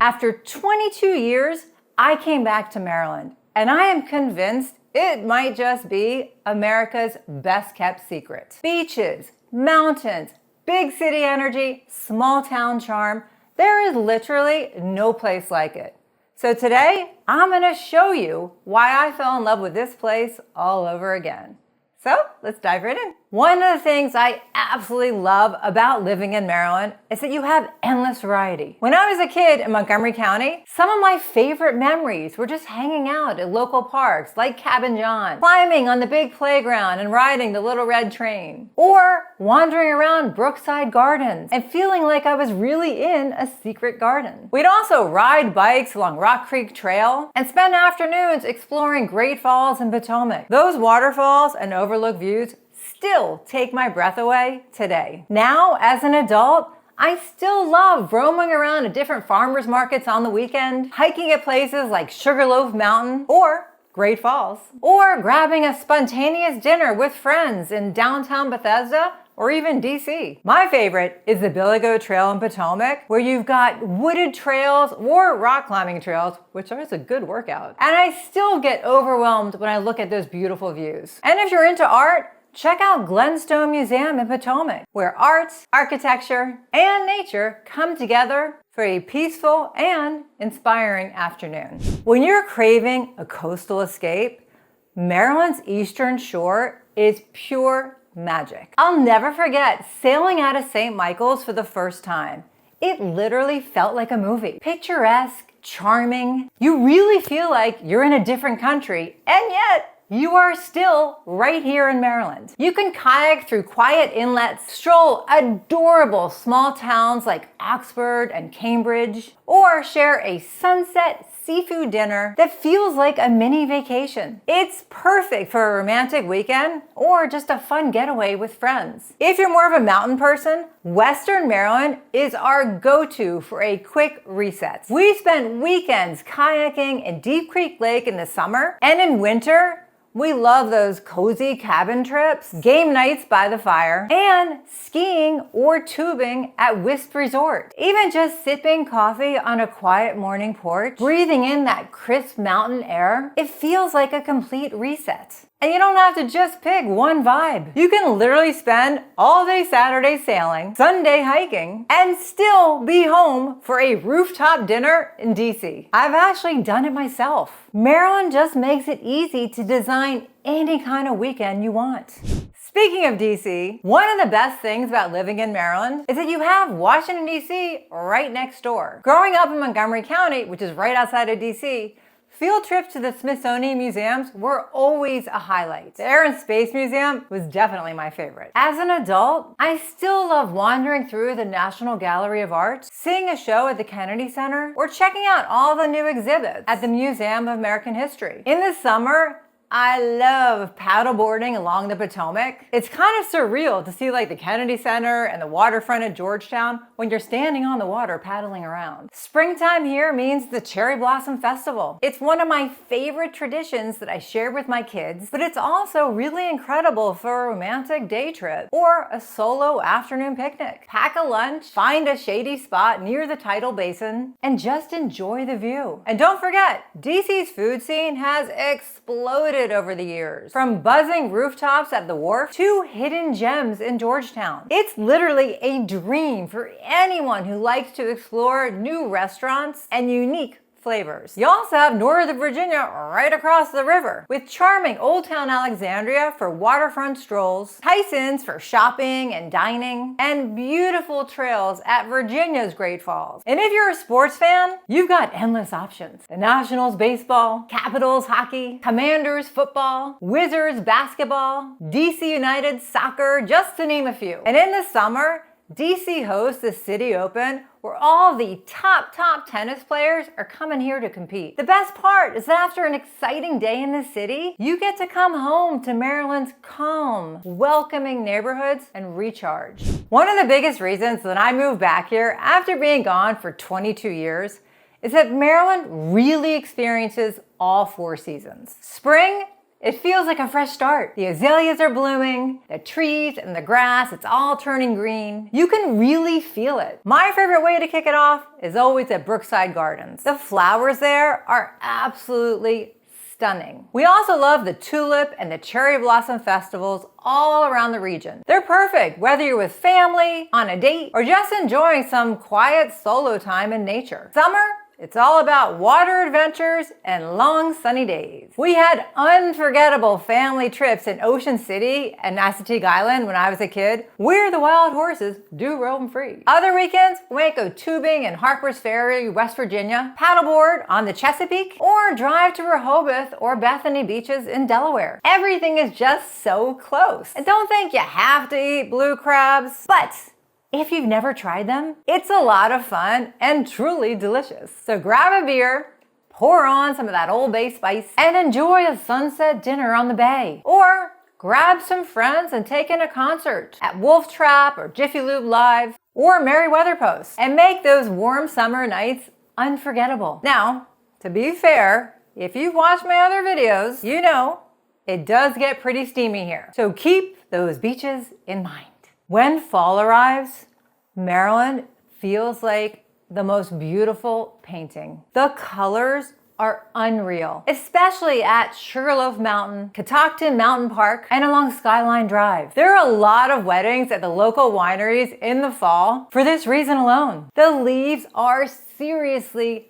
After 22 years, I came back to Maryland, and I am convinced it might just be America's best kept secret. Beaches, mountains, big city energy, small town charm. There is literally no place like it. So today, I'm gonna show you why I fell in love with this place all over again. So let's dive right in. One of the things I absolutely love about living in Maryland is that you have endless variety. When I was a kid in Montgomery County, some of my favorite memories were just hanging out at local parks like Cabin John, climbing on the big playground and riding the little red train, or wandering around Brookside Gardens and feeling like I was really in a secret garden. We'd also ride bikes along Rock Creek Trail and spend afternoons exploring Great Falls and Potomac. Those waterfalls and overlook views still take my breath away today. Now, as an adult, I still love roaming around at different farmers markets on the weekend, hiking at places like Sugarloaf Mountain or Great Falls, or grabbing a spontaneous dinner with friends in downtown Bethesda or even DC. My favorite is the Billy Goat Trail in Potomac, where you've got wooded trails or rock climbing trails, which is a good workout. And I still get overwhelmed when I look at those beautiful views. And if you're into art, check out Glenstone Museum in Potomac, where arts, architecture, and nature come together for a peaceful and inspiring afternoon. When you're craving a coastal escape, Maryland's Eastern Shore is pure magic. I'll never forget sailing out of St. Michael's for the first time. It literally felt like a movie. Picturesque, charming. You really feel like you're in a different country, and yet you are still right here in Maryland. You can kayak through quiet inlets, stroll adorable small towns like Oxford and Cambridge, or share a sunset seafood dinner that feels like a mini vacation. It's perfect for a romantic weekend or just a fun getaway with friends. If you're more of a mountain person, Western Maryland is our go-to for a quick reset. We spent weekends kayaking in Deep Creek Lake in the summer, and in winter, we love those cozy cabin trips, game nights by the fire, and skiing or tubing at Wisp Resort. Even just sipping coffee on a quiet morning porch, breathing in that crisp mountain air, it feels like a complete reset. And you don't have to just pick one vibe. You can literally spend all day Saturday sailing, Sunday hiking, and still be home for a rooftop dinner in DC. I've actually done it myself. Maryland just makes it easy to design any kind of weekend you want. Speaking of DC, one of the best things about living in Maryland is that you have Washington, D.C. right next door. Growing up in Montgomery County, which is right outside of D.C., field trips to the Smithsonian museums were always a highlight. The Air and Space Museum was definitely my favorite. As an adult, I still love wandering through the National Gallery of Art, seeing a show at the Kennedy Center, or checking out all the new exhibits at the Museum of American History. In the summer, I love paddleboarding along the Potomac. It's kind of surreal to see like the Kennedy Center and the waterfront at Georgetown when you're standing on the water paddling around. Springtime here means the Cherry Blossom Festival. It's one of my favorite traditions that I share with my kids, but it's also really incredible for a romantic day trip or a solo afternoon picnic. Pack a lunch, find a shady spot near the tidal basin, and just enjoy the view. And don't forget, DC's food scene has exploded over the years, from buzzing rooftops at the wharf to hidden gems in Georgetown. It's literally a dream for anyone who likes to explore new restaurants and unique flavors. You also have Northern Virginia right across the river, with charming Old Town Alexandria for waterfront strolls, Tyson's for shopping and dining, and beautiful trails at Virginia's Great Falls. And if you're a sports fan, you've got endless options. The Nationals baseball, Capitals hockey, Commanders football, Wizards basketball, DC United soccer, just to name a few. And in the summer, DC hosts the City Open, where all the top tennis players are coming here to compete. The best part is that after an exciting day in the city, you get to come home to Maryland's calm, welcoming neighborhoods and recharge. One of the biggest reasons that I moved back here after being gone for 22 years is that Maryland really experiences all four seasons. Spring it feels like a fresh start. The azaleas are blooming, the trees and the grass, it's all turning green. You can really feel it. My favorite way to kick it off is always at Brookside Gardens. The flowers there are absolutely stunning. We also love the tulip and the cherry blossom festivals all around the region. They're perfect whether you're with family, on a date, or just enjoying some quiet solo time in nature. Summer, it's all about water adventures and long sunny days. We had unforgettable family trips in Ocean City and Nassateague Island when I was a kid, where the wild horses do roam free. Other weekends, we might go tubing in Harper's Ferry, West Virginia, paddleboard on the Chesapeake, or drive to Rehoboth or Bethany beaches in Delaware. Everything is just so close. And don't think you have to eat blue crabs, but if you've never tried them, it's a lot of fun and truly delicious. So grab a beer, pour on some of that Old Bay spice, and enjoy a sunset dinner on the bay. Or grab some friends and take in a concert at Wolf Trap or Jiffy Lube Live or Merriweather Post and make those warm summer nights unforgettable. Now, to be fair, if you've watched my other videos, you know it does get pretty steamy here. So keep those beaches in mind. When fall arrives, Maryland feels like the most beautiful painting. The colors are unreal, especially at Sugarloaf Mountain, Catoctin Mountain Park, and along Skyline Drive. There are a lot of weddings at the local wineries in the fall for this reason alone. The leaves are seriously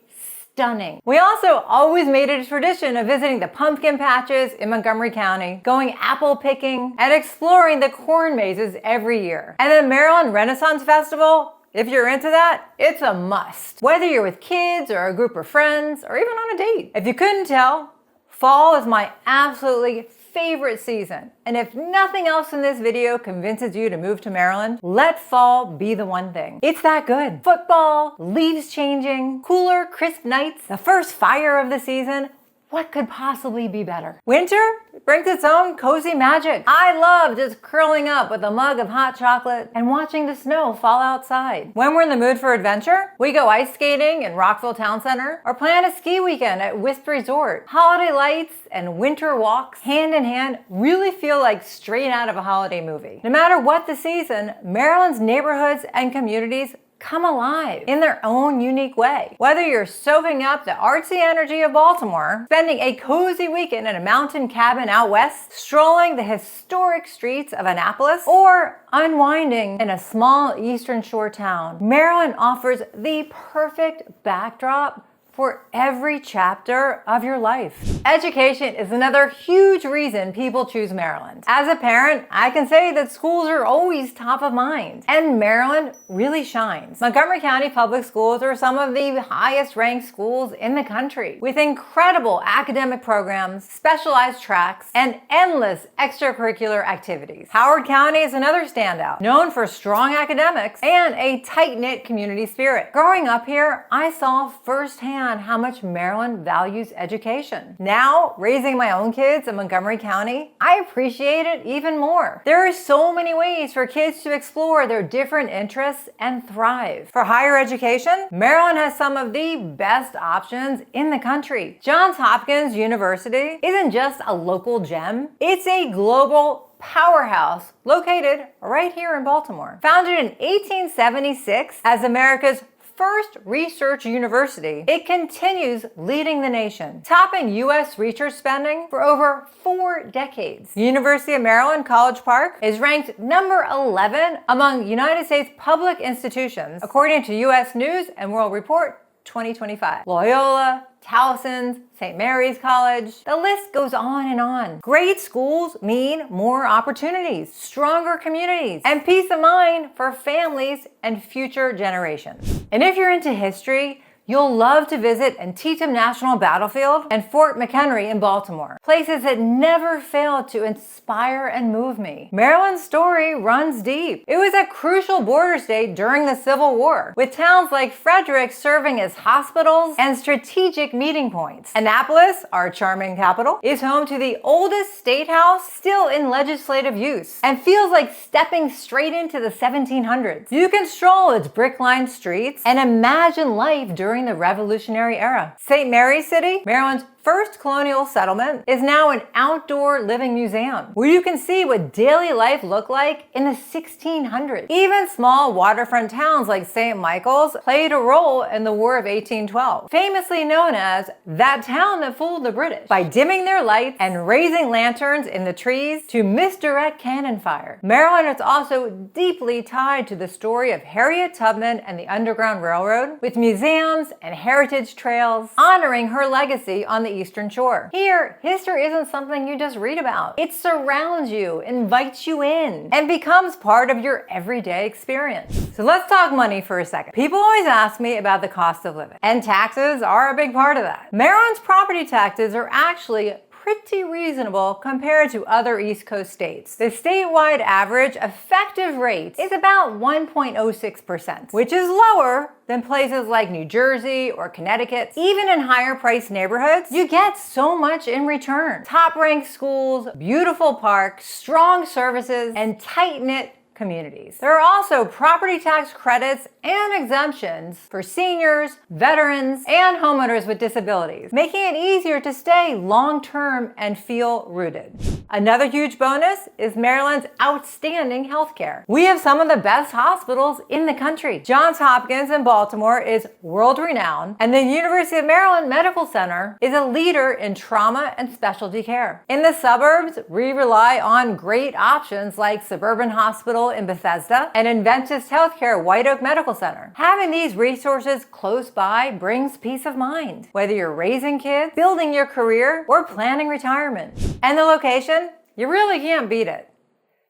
stunning. We also always made it a tradition of visiting the pumpkin patches in Montgomery County, going apple picking, and exploring the corn mazes every year. And the Maryland Renaissance Festival, if you're into that, it's a must. Whether you're with kids or a group of friends or even on a date. If you couldn't tell, fall is my absolutely favorite season. And if nothing else in this video convinces you to move to Maryland, let fall be the one thing. It's that good. Football, leaves changing, cooler, crisp nights, the first fire of the season. What could possibly be better? Winter brings its own cozy magic. I love just curling up with a mug of hot chocolate and watching the snow fall outside. When we're in the mood for adventure, we go ice skating in Rockville Town Center or plan a ski weekend at Wisp Resort. Holiday lights and winter walks hand in hand really feel like straight out of a holiday movie. No matter what the season, Maryland's neighborhoods and communities come alive in their own unique way. Whether you're soaking up the artsy energy of Baltimore, spending a cozy weekend in a mountain cabin out west, strolling the historic streets of Annapolis, or unwinding in a small Eastern Shore town, Maryland offers the perfect backdrop for every chapter of your life. Education is another huge reason people choose Maryland. As a parent, I can say that schools are always top of mind, and Maryland really shines. Montgomery County Public Schools are some of the highest ranked schools in the country, with incredible academic programs, specialized tracks, and endless extracurricular activities. Howard County is another standout, known for strong academics and a tight-knit community spirit. Growing up here, I saw firsthand how much Maryland values education. Now, raising my own kids in Montgomery County, I appreciate it even more. There are so many ways for kids to explore their different interests and thrive. For higher education, Maryland has some of the best options in the country. Johns Hopkins University isn't just a local gem, it's a global powerhouse located right here in Baltimore. Founded in 1876 as America's first research university, it continues leading the nation, topping U.S. research spending for over 4 decades. University of Maryland College Park is ranked number 11 among United States public institutions, according to U.S. News and World Report 2025. Loyola, Towson's, St. Mary's College, the list goes on and on. Great schools mean more opportunities, stronger communities, and peace of mind for families and future generations. And if you're into history, you'll love to visit Antietam National Battlefield and Fort McHenry in Baltimore, places that never fail to inspire and move me. Maryland's story runs deep. It was a crucial border state during the Civil War, with towns like Frederick serving as hospitals and strategic meeting points. Annapolis, our charming capital, is home to the oldest state house still in legislative use and feels like stepping straight into the 1700s. You can stroll its brick-lined streets and imagine life during the Revolutionary era. St. Mary's City, Maryland's first colonial settlement is now an outdoor living museum where you can see what daily life looked like in the 1600s. Even small waterfront towns like St. Michael's played a role in the War of 1812, famously known as that town that fooled the British by dimming their lights and raising lanterns in the trees to misdirect cannon fire. Maryland is also deeply tied to the story of Harriet Tubman and the Underground Railroad, with museums and heritage trails honoring her legacy on the Eastern Shore. Here, history isn't something you just read about. It surrounds you, invites you in, and becomes part of your everyday experience. So let's talk money for a second. People always ask me about the cost of living, and taxes are a big part of that. Maryland's property taxes are actually pretty reasonable compared to other East Coast states. The statewide average effective rate is about 1.06%, which is lower than places like New Jersey or Connecticut. Even in higher priced neighborhoods, you get so much in return. Top-ranked schools, beautiful parks, strong services, and tight-knit communities. There are also property tax credits and exemptions for seniors, veterans, and homeowners with disabilities, making it easier to stay long-term and feel rooted. Another huge bonus is Maryland's outstanding healthcare. We have some of the best hospitals in the country. Johns Hopkins in Baltimore is world-renowned, and the University of Maryland Medical Center is a leader in trauma and specialty care. In the suburbs, we rely on great options like Suburban Hospital in Bethesda and Adventist Healthcare White Oak Medical Center. Having these resources close by brings peace of mind, whether you're raising kids, building your career, or planning retirement. And the location, you really can't beat it.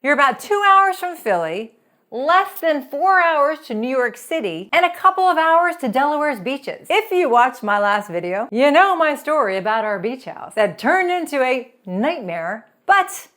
You're about 2 hours from Philly, less than 4 hours to New York City, and a couple of hours to Delaware's beaches. If you watched my last video, you know my story about our beach house that turned into a nightmare, but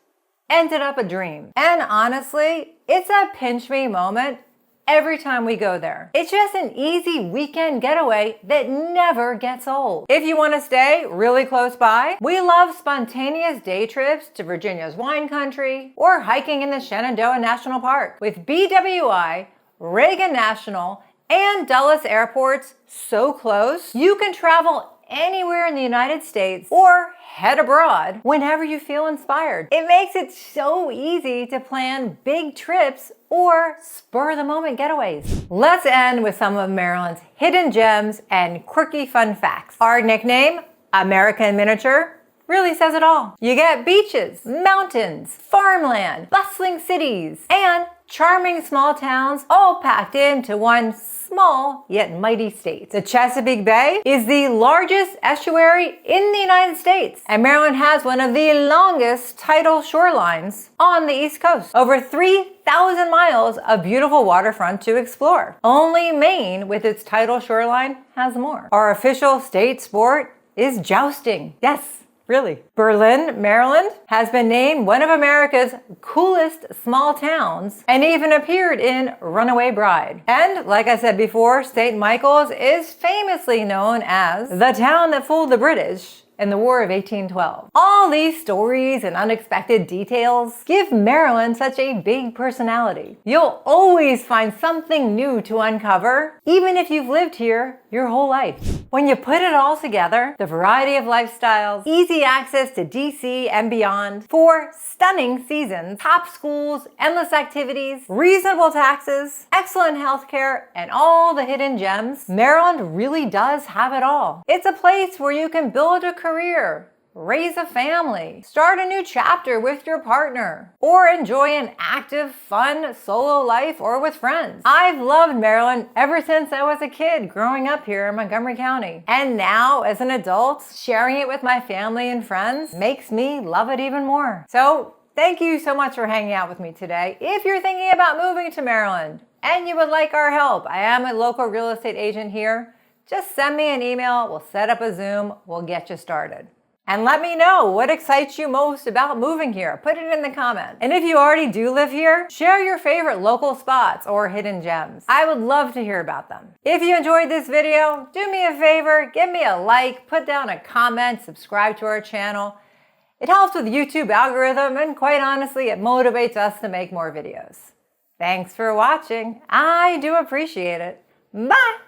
ended up a dream. And honestly, it's a pinch me moment every time we go there. It's just an easy weekend getaway that never gets old. If you want to stay really close by, we love spontaneous day trips to Virginia's wine country or hiking in the Shenandoah National Park. With BWI, Reagan National, and Dulles airports so close, you can travel anywhere in the United States or head abroad whenever you feel inspired. It makes it so easy to plan big trips or spur-of-the-moment getaways. Let's end with some of Maryland's hidden gems and quirky fun facts. Our nickname, America in Miniature, really says it all. You get beaches, mountains, farmland, bustling cities, and charming small towns all packed into one small yet mighty state. The Chesapeake Bay is the largest estuary in the United States, and Maryland has one of the longest tidal shorelines on the East Coast. Over 3,000 miles of beautiful waterfront to explore. Only Maine, with its tidal shoreline, has more. Our official state sport is jousting. Yes, really. Berlin, Maryland has been named one of America's coolest small towns and even appeared in Runaway Bride. And like I said before, St. Michael's is famously known as the town that fooled the British in the War of 1812. All these stories and unexpected details give Maryland such a big personality. You'll always find something new to uncover, even if you've lived here your whole life. When you put it all together, the variety of lifestyles, easy access to DC and beyond, 4 stunning seasons, top schools, endless activities, reasonable taxes, excellent healthcare, and all the hidden gems, Maryland really does have it all. It's a place where you can build a career, raise a family, start a new chapter with your partner, or enjoy an active, fun solo life or with friends. I've loved Maryland ever since I was a kid growing up here in Montgomery County. And now, as an adult, sharing it with my family and friends makes me love it even more. So, thank you so much for hanging out with me today. If you're thinking about moving to Maryland and you would like our help, I am a local real estate agent here. Just send me an email, we'll set up a Zoom, we'll get you started. And let me know what excites you most about moving here. Put it in the comments. And if you already do live here, share your favorite local spots or hidden gems. I would love to hear about them. If you enjoyed this video, do me a favor, give me a like, put down a comment, subscribe to our channel. It helps with the YouTube algorithm, and quite honestly, it motivates us to make more videos. Thanks for watching. I do appreciate it. Bye!